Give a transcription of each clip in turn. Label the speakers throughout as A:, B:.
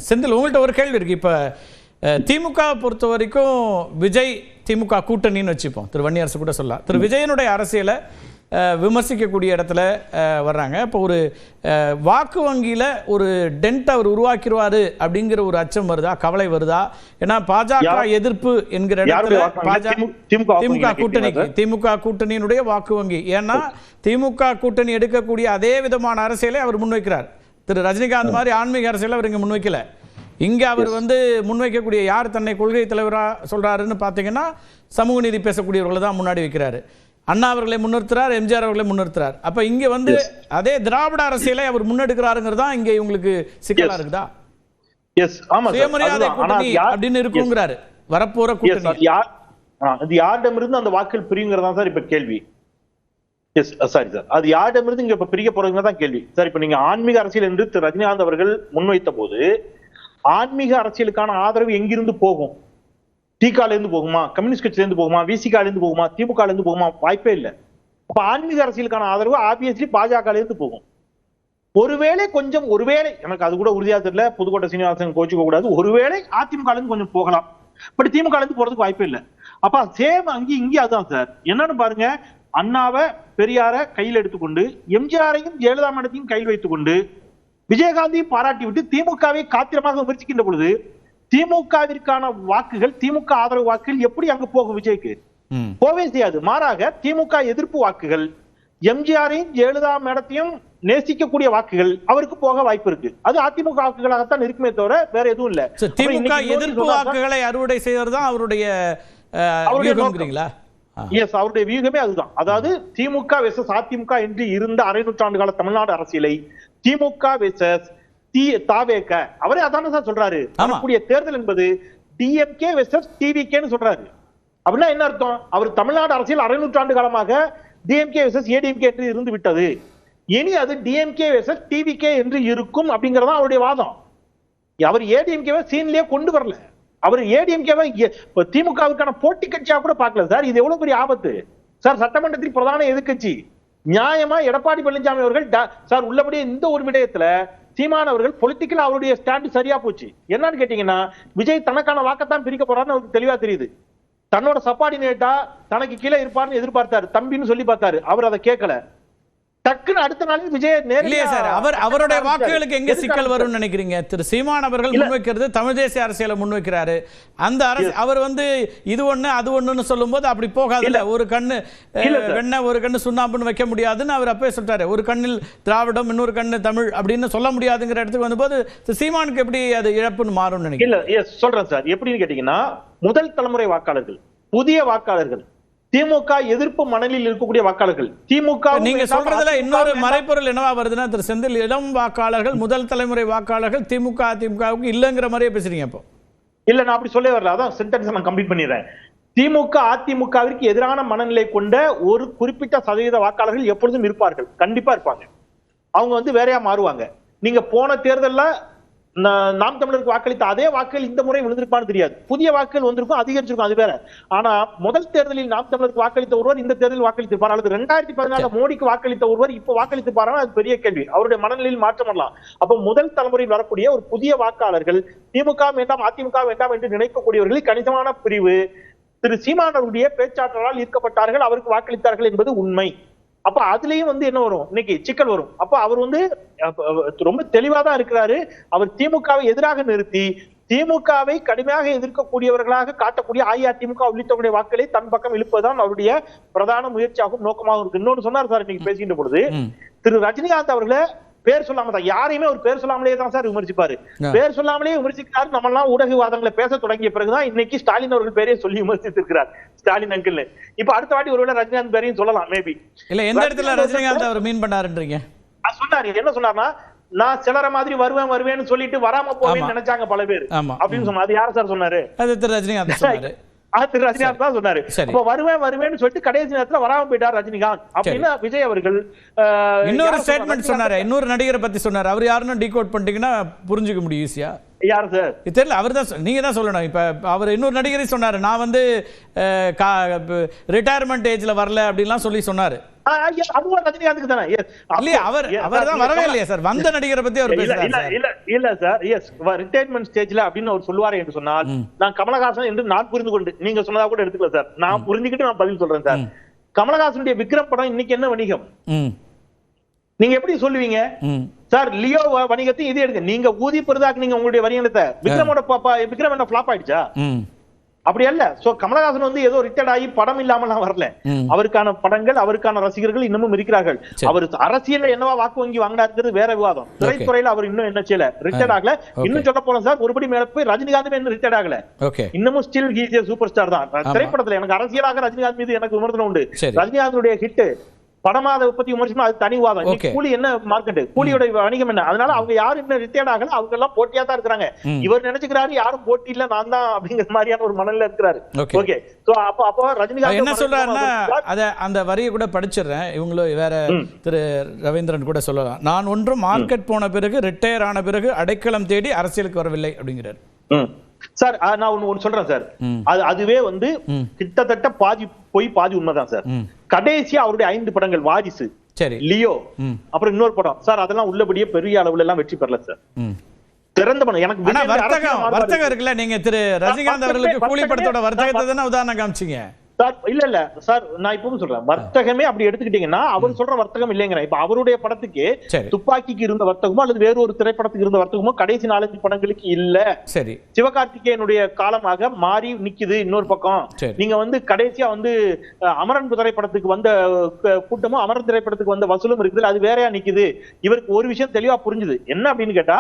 A: செந்தில், உங்கள்கிட்ட ஒரு கேள்வி இருக்கு. இப்போ திமுக பொறுத்த வரைக்கும் விஜய் திமுக கூட்டணின்னு வச்சுப்போம். திரு வன்னியரசு கூட சொல்லலாம். திரு விஜயனுடைய அரசியலை விமர்சிக்கக்கூடிய இடத்துல வர்றாங்க. இப்போ ஒரு வாக்கு வங்கியில் ஒரு டென்ட் அவர் உருவாக்கிடுவார் அப்படிங்கிற ஒரு அச்சம் வருதா, கவலை வருதா? ஏன்னா பாஜக எதிர்ப்பு என்கிற இடத்துல திமுக கூட்டணியினுடைய வாக்கு வங்கி, ஏன்னா திமுக கூட்டணி எடுக்கக்கூடிய அதே விதமான அரசியலை அவர் முன்வைக்கிறார். திரு ரஜினிகாந்த் மாதிரி ஆன்மீக அரசியலை அவர் இங்கே முன்வைக்கல. இங்கே அவர் முன்வைக்கக்கூடிய யார் தன்னை கொள்கை தலைவராக சொல்கிறாருன்னு பார்த்தீங்கன்னா சமூக நீதி பேசக்கூடியவர்களை தான் முன்னாடி வைக்கிறாரு. அண்ணா அவர்களை முன்னிறுத்துறார், எம்ஜிஆர் அவர்களை முன்னிறுத்துறார். அப்போ இங்கே அதே திராவிட அரசியலை அவர் முன்னெடுக்கிறாருங்கிறது தான் இங்கே உங்களுக்கு சிக்கலா இருக்குதா? சுயமரியாதை கூட்டணி அப்படின்னு இருக்குங்கிறாரு வரப்போற கூட்டணி.
B: அது யாரிடமிருந்து அந்த வாக்குகள் பிரியுங்கிறதா சார் இப்ப கேள்வி. சாரி சார், அது யாரிடமிருந்து இங்க இப்ப பிரிக்க போறதுங்கிறதான் கேள்வி சார். இப்ப நீங்க ஆன்மீக அரசியல் என்று திரு ரஜினிகாந்த் அவர்கள் முன்வைத்த போது ஆன்மீக அரசியலுக்கான ஆதரவு எங்கிருந்து போகும்? திகால இருந்து போகுமா, கம்யூனிஸ்ட் கட்சியில இருந்து போகுமா, விசிகால இருந்து போகுமா, திமுக இருந்து போகுமா? வாய்ப்பே இல்லை. அப்ப ஆன்மீக அரசியலுக்கான ஆதரவு ஆப்வியஸ்லி பாஜக இருந்து போகும். ஒருவேளை எனக்கு அது கூட உறுதியா தெரியல, புதுக்கோட்டை சீனிவாசன் கோச்சுக்க கூடாது, ஒருவேளை அதிமுக இருந்து கொஞ்சம் போகலாம், பட் திமுக இருந்து போறதுக்கு வாய்ப்பே இல்லை. அப்ப சேம் இங்கே அதுதான் சார். என்னன்னு பாருங்க, அண்ணாவை பெரியார கையில் எடுத்துக்கொண்டு எம்ஜிஆரையும் ஜெயலலிதா மேடத்தையும் கையில் வைத்துக் கொண்டு விஜயகாந்தையும் பாராட்டி விட்டு திமுகவை காத்திரமாக விமர்சிக்கின்ற பொழுது திமுகவிற்கான வாக்குகள், திமுக ஆதரவு வாக்குகள் எப்படி அங்க போகும்? விஜய்க்கு போவே செய்யாது. மாறாக திமுக எதிர்ப்பு வாக்குகள், எம்ஜிஆரையும் ஜெயலலிதா மேடத்தையும் நேசிக்கக்கூடிய வாக்குகள் அவருக்கு போக வாய்ப்பு இருக்கு. அது அதிமுக வாக்குகளாகத்தான் இருக்குமே தவிர வேற எதுவும் இல்ல.
A: திமுக எதிர்ப்பு வாக்குகளை அறுவடை செய்வதுதான் அவருடைய
B: அவருடைய வியூகமே அதுதான். அதாவது திமுக வெர்சஸ் அதிமுக என்று இருந்த அரை நூற்றாண்டு கால தமிழ்நாடு அரசியலை திமுக வெர்சஸ் தாவேக, அவரே அதான சார் சொல்றாரு. வரக்கூடிய தேர்தல் என்பது டிஎம்கே வெர்சஸ் டிவிகேன்னு சொல்றாரு. அப்படின்னா என்ன அர்த்தம்? அவர் தமிழ்நாடு அரசியல் அரை நூற்றாண்டு காலமாக டிஎம்கே வெர்சஸ் ஏடிஎம்கே என்று இருந்து விட்டது. இனி அது டிஎம்கே வெர்சஸ் டிவிகே என்று இருக்கும் அப்படிங்கறதா அவருடைய வாதம். அவர் ஏடிஎம்கேவை சீன்லயே கொண்டு வரல. அவர் ஏடிஎம்கேவை திமுகவுக்கான போட்டி கட்சியா கூட பார்க்கல சார். இது எவ்வளவு பெரிய ஆபத்து சார். சட்டமன்றத்தில் பிரதான எதிர்கட்சி நியாயமா எடப்பாடி பழனிசாமி அவர்கள் சார் உள்ளபடியே இந்த ஒரு விடயத்துல சீமான் அவர்கள் பொலிட்டிக்கல் அவருடைய ஸ்டாண்ட் சரியா போச்சு. என்னன்னு கேட்டீங்கன்னா, விஜய் தனக்கான வாக்கத்தான் பிரிக்க போறாருன்னு அவருக்கு தெளிவா தெரியுது. தன்னோட சப்பார்டினேட்டா தனக்கு கீழே இருப்பார்னு எதிர்பார்த்தாரு, தம்பின்னு சொல்லி பார்த்தாரு. அவர் அதை கேட்கல. டக்குன்னு அடுத்த நாள் விஜய்
A: அவருடைய வாக்குகளுக்கு எங்க சிக்கல் வரும்னு நினைக்கிறீங்க? திரு சீமான் அவர்கள் முன்வைக்கிறது தமிழ் தேசிய அரசியலை முன்வைக்கிறாரு. அந்த அரசு அவர் இது ஒண்ணு அது ஒண்ணுன்னு சொல்லும் போது அப்படி போகாது. ஒரு கண்ணு வெண்ணெய் ஒரு கண்ணு சுண்ணாம்புன்னு வைக்க முடியாதுன்னு அவர் அப்பவே சொல்றாரு. ஒரு கண்ணில் திராவிடம் இன்னொரு கண்ணு தமிழ் அப்படின்னு சொல்ல முடியாதுங்கிற இடத்துக்கு வந்தபோது சீமானுக்கு எப்படி அது இழப்புன்னு மாறும்னு நினைக்கிறேன்.
B: சொல்றேன் சார். எப்படின்னு கேட்டீங்கன்னா, முதல் தலைமுறை வாக்காளர்கள், புதிய வாக்காளர்கள், திமுக எதிர்ப்பு மணலில் இருக்கக்கூடிய வாக்காளர்கள், திமுக
A: நீங்க சொல்றதுல இன்னொரு மறைப்பொருள் என்னவா வருதுன்னா, திரு செந்தில், இளம் வாக்காளர்கள், முதல் தலைமுறை வாக்காளர்கள் திமுக அதிமுகவுக்கு இல்லங்கிற மாதிரியே பேசுறீங்க. இப்போ
B: இல்ல, நான் அப்படி சொல்ல வரல. அதான் சென்டென்ஸ் நான் கம்ப்ளீட் பண்ணிடுறேன். திமுக அதிமுகவிற்கு எதிரான மனநிலை கொண்ட ஒரு குறிப்பிட்ட சதவீத வாக்காளர்கள் எப்பொழுதும் இருப்பார்கள், கண்டிப்பா இருப்பாங்க. அவங்க வேறையா மாறுவாங்க. நீங்க போன தேர்தல்ல நாம் தமிழருக்கு வாக்களித்த அதே வாக்குகள் இந்த முறை விழுந்திருப்பான்னு தெரியாது. புதிய வாக்குகள் வந்திருக்கும், அதிகரிச்சிருக்கும், அது வேற. ஆனா முதல் தேர்தலில் நாம் தமிழருக்கு வாக்களித்த ஒருவர் இந்த தேர்தலில் வாக்களித்திருப்பார், அல்லது 2014 மோடிக்கு வாக்களித்த ஒருவர் இப்ப வாக்களித்திருப்பாரா? அது பெரிய கேள்வி. அவருடைய மனநிலையில் மாற்றம் வரலாம். அப்ப முதல் தலைமுறையில் வரக்கூடிய ஒரு புதிய வாக்காளர்கள் திமுக வேண்டாம் அதிமுக வேண்டாம் என்று நினைக்கக்கூடியவர்களில் கணிசமான பிரிவு திரு சீமான் அவருடைய பேச்சாற்றலால் ஈர்க்கப்பட்டார்கள், அவருக்கு வாக்களித்தார்கள் என்பது உண்மை. அப்ப அதுலயும் என்ன வரும்? இன்னைக்கு சிக்கல் வரும். அப்ப அவர் ரொம்ப தெளிவாதான் இருக்கிறாரு. அவர் திமுகவை எதிராக நிறுத்தி திமுகவை கடுமையாக எதிர்க்கக்கூடியவர்களாக காட்டக்கூடிய அஇஅதிமுக உள்ளிட்டவருடைய வாக்களை தன் பக்கம் இழுப்பதுதான் அவருடைய பிரதான முயற்சியாகவும் நோக்கமாகவும் இருக்கு. இன்னொன்னு சொன்னார் சார் இன்னைக்கு பேசிக்கின்ற பொழுது, திரு ரஜினிகாந்த் அவர்களை பேர் சொல்லாம தான், யாரையுமே ஒரு பேர் சொல்லாமலே தான் சார் விமர்சிப்பாரு. பேர் சொல்லாமலே விமர்சிக்கிறாரு. நம்ம எல்லாம் ஊடகவாதங்களை பேச தொடங்கிய பிறகுதான் இன்னைக்கு ஸ்டாலின் அவர்கள் பேரே சொல்லி விமர்சித்திருக்கிறார், ஸ்டாலின் அங்கிள். இப்ப அடுத்த வாட்டி ஒருவேளை ரஜினிகாந்த் பேரையும் சொல்லலாம். மேபி
A: இல்ல, எந்த இடத்துல ரஜினிகாந்த் அவர் மீன் பண்ணாருன்றீங்க?
B: சொன்னாரு. என்ன சொன்னார்னா, நான் சிலர மாதிரி வருவேன்னு சொல்லிட்டு வராம போவேன்னு நினைச்சாங்க பல பேர் அப்படின்னு சொன்னா. அது யார் சார் சொன்னாரு?
A: அது திரு ரஜினிகாந்த் சொன்னாரு.
B: திரு ரஜினிகாந்த் தான் சொன்னாரு. அப்ப வருவேன்னு சொல்லிட்டு கடைசி நேரத்துல வராம போயிட்டார் ரஜினிகாந்த் அப்படின்னு விஜய் அவர்கள்
A: இன்னொரு ஸ்டேட்மெண்ட் சொன்னாரு. இன்னொரு நடிகரை பத்தி சொன்னாரு. அவர் யாருன்னு டீகோட் பண்ணிட்டீங்கன்னா புரிஞ்சுக்க முடியும் ஈஸியா.
B: யார் சார்?
A: தெரியல, அவர் தான் நீங்க தான் சொல்லணும். இப்ப அவர் இன்னொரு நடிகரை சொன்னாரு, நான் வந்து ரிட்டையர்மெண்ட் ஏஜ்ல வரல அப்படின்லாம் சொல்லி சொன்னாரு.
B: அதுவும் ரஜினிகாந்துக்கு தானே?
A: இல்லையா, அவர் தான் வரவே இல்லையா சார்? வந்த நடிகரை பத்தி அவர் பேசுறாரு.
B: இல்ல சார், எஸ் ரிட்டையர்மெண்ட் ஸ்டேஜ்ல அப்படின்னு அவர் சொல்லுவாரு என்று சொன்னால், நான் கமலஹாசன் என்று நான் புரிந்து கொண்டு, நீங்க சொன்னதா கூட எடுத்துக்கல சார், நான் புரிஞ்சுக்கிட்டு நான் பதில் சொல்றேன் சார். கமலஹாசனுடைய விக்ரம் படம் இன்னைக்கு என்ன வணிகம் நீங்க எப்படி சொல்லுவீங்க சார்? லியோ வணிகத்தையும் இதே எடுங்க, நீங்க ஊதிய பெரிதாக்கு நீங்க உங்களுடைய வணிகத்தை. விக்ரம் என்ன ஃபிளாப் ஆயிடுச்சா? அப்படி அல்ல. சோ கமலஹாசன் வந்து ஏதோ ரிட்டையர்ட் ஆகி படம் இல்லாமலாம் வரல. அவருக்கான படங்கள், அவருக்கான ரசிகர்கள் இன்னமும் இருக்கிறார்கள். அவர் அரசியல் என்னவா வாக்கு வங்கி வாங்கினாருங்கிறது வேற விவாதம். திரைத்துறையில அவர் இன்னும் என்ன செய்யல, ரிட்டையர்ட் ஆகல. இன்னும் சொல்ல போல சார், ஒருபடி மேல போய் ரஜினிகாந்த் இன்னும் ரிட்டையர்ட் ஆகல. இன்னமும் still he is super star தான். திரைப்படத்துல எனக்கு அரசியலாக ரஜினிகாந்த் மீது எனக்கு விமர்சனம் உண்டு. ரஜினிகாந்துடைய ஹிட் படமாத பத்தி விமர்சனம், அது தனி வாதம். கூலி என்ன மார்க்கெட், கூலியோட வணிகம் என்ன? அதனால அவங்க யாரும் இன்னும் ரிட்டையர்ட் ஆகல, அவங்க எல்லாம் போட்டியா தான் இருக்காங்க. இவர் நினைச்சுக்கிறாரு யாரும் போட்டி இல்ல, நான் தான் அப்படிங்கிற மாதிரியான ஒரு மனநிலை இருக்கிறாரு. ஓகே, சோ அப்போ ரஜினிகாந்த் என்ன சொல்றாருன்னா,
A: அந்த வரியை கூட படிச்சிடுறேன். இவங்களும் வேற திரு ரவீந்திரன் கூட சொல்லலாம், நான் ஒன்றும் மார்க்கெட் போன பிறகு ரிட்டையர் ஆன பிறகு அடைக்கலம் தேடி அரசியலுக்கு வரவில்லை அப்படிங்கிறார்.
B: சார் நான் ஒன்னு சொல்றேன் சார், அதுவே வந்து கிட்டத்தட்ட பாதி போய் பாதி உண்மைதான் சார். கடைசியா அவருடைய 5 படங்கள், வாரிசு, லியோ, அப்புறம் இன்னொரு படம் சார், அதெல்லாம் உள்ளபடியே பெரிய அளவுல எல்லாம் வெற்றி பெறல சார். திறந்த படம். எனக்கு
A: வர்த்தகம் இருக்குல்ல, நீங்க திரு ரஜினிகாந்த் அவர்களுக்கு கூலி படத்தோட வர்த்தகத்தை தானே உதாரணம் காமிச்சீங்க
B: சார். இல்ல சார், நான் இப்பவும் சொல்றேன், வர்த்தகமே அப்படி எடுத்துக்கிட்டீங்கன்னா அவர் சொல்ற வர்த்தகம் இல்லைங்கிற. இப்ப அவருடைய படத்துக்கு துப்பாக்கிக்கு இருந்த வர்த்தகமோ அல்லது வேற ஒரு திரைப்படத்துக்கு இருந்த வர்த்தகமோ கடைசி 4-5 படங்களுக்கு இல்ல. சரி, சிவகார்த்திகேயனுடைய காலமாக மாறி நிக்குது. இன்னொரு பக்கம் நீங்க வந்து கடைசியா வந்து அமரன் திரைப்படத்துக்கு வந்த கூட்டமும் அமரன் திரைப்படத்துக்கு வந்த வசூலும் இருக்குது, அது வேறையா நிக்குது. இவருக்கு ஒரு விஷயம் தெளிவா புரிஞ்சுது, என்ன அப்படின்னு கேட்டா,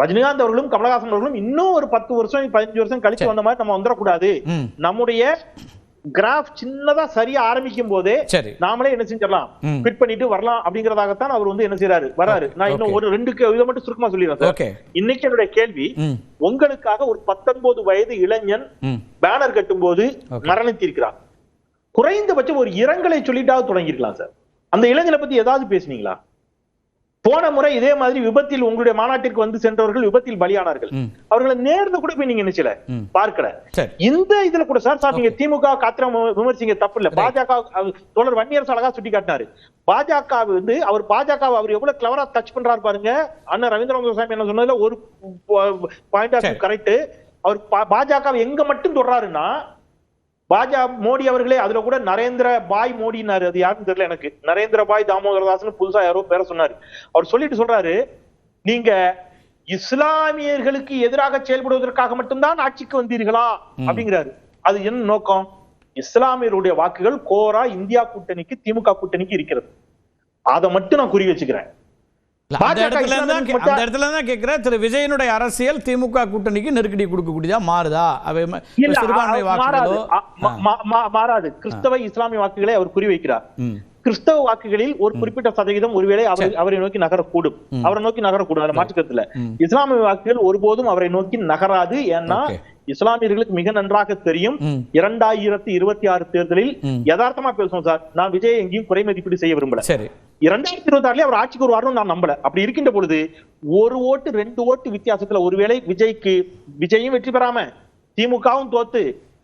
B: ரஜினிகாந்த் அவர்களும் கமலஹாசன் அவர்களும் இன்னும் ஒரு 10 வருஷம் 15 வருஷம் கழிச்சு வந்த மாதிரி நம்ம வந்துடக்கூடாது. நம்முடைய கிராஃப் சின்னதா சரியா ஆரம்பிக்கும் போதே நாமளே என்ன செஞ்சிடலாம், ஃபிட் பண்ணிட்டு வரலாம் அப்படிங்கறதாகத்தான் அவர் வந்து என்ன செய்யறாரு, வராரு. நான் இன்னும் ஒரு 2 இதை மட்டும் சுருக்கமா சொல்லிடுறேன் சார். இன்னைக்கு என்னுடைய கேள்வி, உங்களுக்காக ஒரு 19 வயது இளைஞன் பேனர் கட்டும் போது மரணித்திருக்கிறார். குறைந்தபட்சம் ஒரு இரங்கலை சொல்லிட்டாவது தொடங்கிருக்கலாம் சார். அந்த இளைஞனை பத்தி ஏதாவது பேசுனீங்களா? போன முறை இதே மாதிரி விபத்தில் உங்களுடைய மாநாட்டிற்கு வந்து சென்றவர்கள் விபத்தில் பலியானார்கள். அவர்களை நேர்ல கூட போய் நீங்க நினைச்சல பார்க்கல. இந்த இதுல கூட சார் நீங்க திமுக காத்திரம் விமர்சிங்க, தப்பு இல்ல. பாஜக தோழர் வன்னியரசு அழகா சுட்டி காட்டினாரு. பாஜக வந்து அவர் எவ்வளவு கிளவரா டச் பண்றாரு பாருங்க. அண்ணன் ரவீந்திரநாத் என்ன சொன்னதுல ஒரு பாயிண்ட் கரெக்ட். அவர் பாஜக எங்க மட்டும் தொடராருன்னா, மோடி அவர்களே அதுல கூட நரேந்திர பாய் மோடினாரு, அது யாருன்னு தெரியல எனக்கு. நரேந்திர பாய் தாமோதரதாசன் புதுசா யாரோ பேர சொன்னாரு. அவர் சொல்லிட்டு சொல்றாரு, நீங்க இஸ்லாமியர்களுக்கு எதிராக செயல்படுவதற்காக மட்டும்தான் ஆட்சிக்கு வந்தீர்களா அப்படிங்கிறாரு. அது என்ன நோக்கம்? இஸ்லாமியருடைய வாக்குகள் கோரா இந்தியா கூட்டணிக்கு, திமுக கூட்டணிக்கு இருக்கிறது. அதை மட்டும் நான் குறி வச்சுக்கிறேன்.
A: திரு விஜயனுடைய அரசியல் திமுக கூட்டணிக்கு நெருக்கடி கொடுக்கக்கூடியதா மாறுதா?
B: மாறாது. கிறிஸ்தவ இஸ்லாமிய வாக்குகளை அவர் குறிவைக்கிறார். கிறிஸ்தவ வாக்குகளில் ஒரு குறிப்பிட்ட சதவீதம் ஒருவேளை அவரை நோக்கி நகரக்கூடும், அவரை நோக்கி நகரக்கூடாது, மாற்றுக்கத்துல. இஸ்லாமிய வாக்குகள் ஒருபோதும் அவரை நோக்கி நகராது. ஏன்னா இஸ்லாமியர்களுக்கு மிக நன்றாக தெரியும், 2026 தேர்தலில் யதார்த்தமா பேசுவோம் சார், நான் விஜய் எங்கேயும் குறை மதிப்பீடு செய்ய விரும்பல. 2026 அவர் ஆட்சிக்கு வருவாருன்னு நான் நம்பல. அப்படி இருக்கின்ற பொழுது 1 ஓட்டு 2 ஓட்டு வித்தியாசத்துல ஒருவேளை விஜயும் வெற்றி பெறாம திமுகவும் தோத்து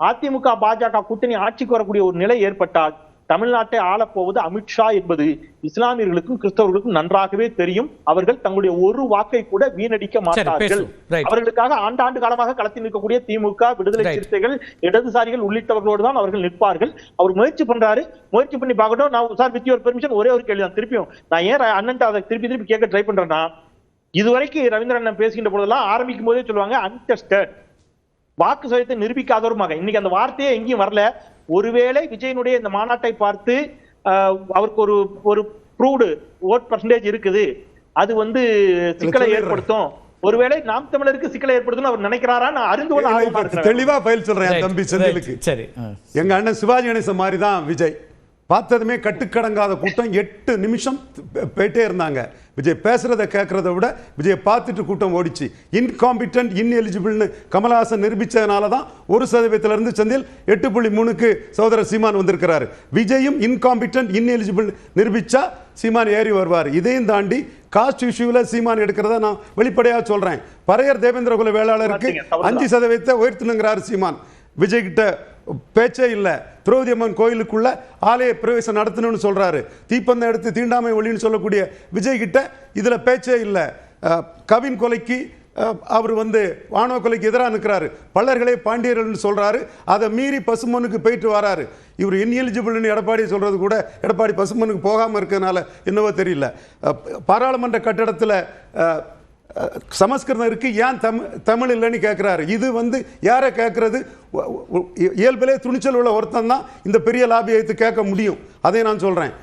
B: அதிமுக பாஜக கூட்டணி ஆட்சிக்கு வரக்கூடிய ஒரு நிலை ஏற்பட்டால் தமிழ்நாட்டை ஆளப்போவது அமித்ஷா என்பது இஸ்லாமியர்களுக்கும் கிறிஸ்தவர்களுக்கும் நன்றாகவே தெரியும். அவர்கள் தங்களுடைய ஒரு வாக்கை கூட வீணடிக்க மாட்டார்கள். அவர்களுக்காக ஆண்டாண்டு காலமாக களத்தில் நிற்கக்கூடிய திமுக, விடுதலை சிறுத்தைகள், இடதுசாரிகள் உள்ளிட்டவர்களோடு தான் அவர்கள் நிற்பார்கள். அவர் முயற்சி பண்றாரு, முயற்சி பண்ணி பார்க்கட்டும். நான் சார் வித் யுவர் பெர்மிஷன் ஒரே ஒரு கேள்வி தான் திருப்பியும் நான் ஏன் அண்ணன் அதை திருப்பி கேட்க ட்ரை பண்றேன்னா, இதுவரைக்கும் ரவீந்திரன் பேசுகின்ற பொழுதெல்லாம் ஆரம்பிக்கும் போதே சொல்லுவாங்க அன்டெஸ்டட், வாக்கு சதவீதத்தை நிரூபிக்காதவருமாக. இன்னைக்கு அந்த வார்த்தையே எங்கேயும் வரல. ஒருவேளை விஜயனுடைய இந்த மாநாட்டை பார்த்து அவருக்கு ஒரு ப்ரூவ்டு ஓட் பர்சன்டேஜ் இருக்குது, அது வந்து சிக்கலை ஏற்படுத்தும், ஒருவேளை நாம் தமிழருக்கு சிக்கலை ஏற்படுத்தும் அவர் நினைக்கிறாரா? நான் அறிந்து கொள்ள
C: தெளிவா பயில் சொல்றேன் தம்பி செந்திலுக்கு. எங்க அண்ணன் சிவாஜி கணேசன் மாதிரி தான் விஜய். பார்த்ததுமே கட்டுக்கடங்காத கூட்டம் 8 நிமிஷம் போயிட்டே இருந்தாங்க. விஜய் பேசுறதை கேட்கறத விட விஜய் பார்த்துட்டு கூட்டம் ஓடிச்சு. இன்காம்பிட்டன்ட் இன்எலிஜிபிள்னு கமலஹாசன் நிரூபிச்சதுனால தான் 1% செந்தில் 8.3க்கு சகோதரர் சீமான் வந்திருக்கிறாரு. விஜயும் இன்காம்பிட்டன்ட் இன்எலிஜிபிள் நிரூபிச்சா சீமான் ஏறி வருவார். இதையும் தாண்டி காஸ்ட் இஷ்யூவில் சீமான் எடுக்கிறத நான் வெளிப்படையாக சொல்றேன். பறையர் தேவேந்திர குல வேளாளருக்கு 5% உயர்த்தணுங்கிறார் சீமான். விஜய் கிட்ட பேச்சே இல்லை. திரௌபதி அம்மன் கோயிலுக்குள்ள ஆலய பிரவேசம் நடத்தணும்னு சொல்றாரு. தீப்பந்தம் எடுத்து தீண்டாமை ஒளின்னு சொல்லக்கூடிய விஜய் கிட்ட இதுல பேச்சே இல்லை. கவின் கொலைக்கு அவர் ஆணவ கொலைக்கு எதிராக நிற்கிறாரு. பல்லர்களே பாண்டியர்கள் சொல்றாரு. அதை மீறி பசுமனுக்கு போயிட்டு வராரு. இவர் இன்எலிஜிபிள்னு எடப்பாடி சொல்றது கூட எடப்பாடி பசுமனுக்கு போகாம இருக்கிறதுனால என்னவோ தெரியல. பாராளுமன்ற கட்டடத்தில் சமஸ்கிருதம் இருக்கு, ஏன் தமிழ் இல்லைன்னு கேட்கிறாரு. இது யாரை கேட்கறது? இயல்பிலே துணிச்சல் உள்ள ஒருத்தன் தான் இந்த பெரிய லாபியை கேட்க முடியும். அதை நான் சொல்றேன்.